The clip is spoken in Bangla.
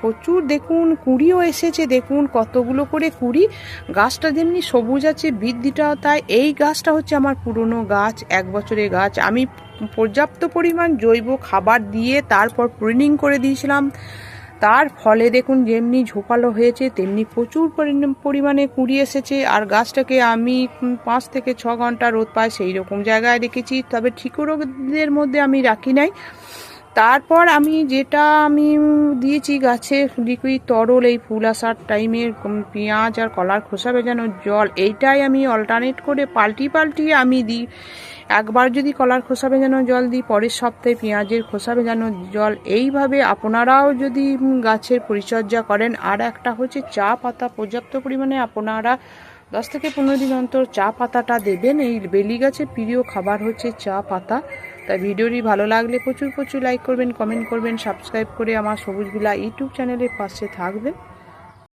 প্রচুর দেখুন কুঁড়িও এসেছে, দেখুন কতগুলো করে কুঁড়ি। গাছটা যেমনি সবুজ আছে, বৃদ্ধিটাও তাই। এই গাছটা হচ্ছে আমার পুরনো গাছ, 1 বছরের গাছ। আমি পর্যাপ্ত পরিমাণ জৈব খাবার দিয়ে তারপর প্রুনিং করে দিয়েছিলাম। তার ফলে দেখুন যেমনি ঝোপালো হয়েছে তেমনি প্রচুর পরিমাণে কুঁড়ি এসেছে। আর গাছটাকে আমি 5 থেকে 6 ঘন্টা রোদ পায় সেই রকম জায়গায় রেখেছি, তবে ঠিকু রোদের মধ্যে আমি রাখি নাই। তারপর আমি যেটা দিয়েছি গাছে লিকুইড তরল, এই ফুল আসার টাইমের পেঁয়াজ আর কলার খোসা ভেজানোর জল, এইটাই আমি অল্টারনেট করে পাল্টিয়ে আমি দিই। একবার যদি কলার খোসা ভেজানো জল দিই, পরের সপ্তাহে পেঁয়াজের খোসা ভেজানো জল। এইভাবে আপনারাও যদি গাছের পরিচর্যা করেন। আর একটা হচ্ছে চা পাতা, পর্যাপ্ত পরিমাণে আপনারা 10 থেকে 15 দিন অন্তর চা পাতাটা দেবেন। এই বেলি গাছের প্রিয় খাবার হচ্ছে চা পাতা। তাই ভিডিওটি ভালো লাগলে প্রচুর লাইক করবেন, কমেন্ট করবেন, সাবস্ক্রাইব করে আমার সবুজ বিলা ইউটিউব চ্যানেলের পাশে থাকবেন।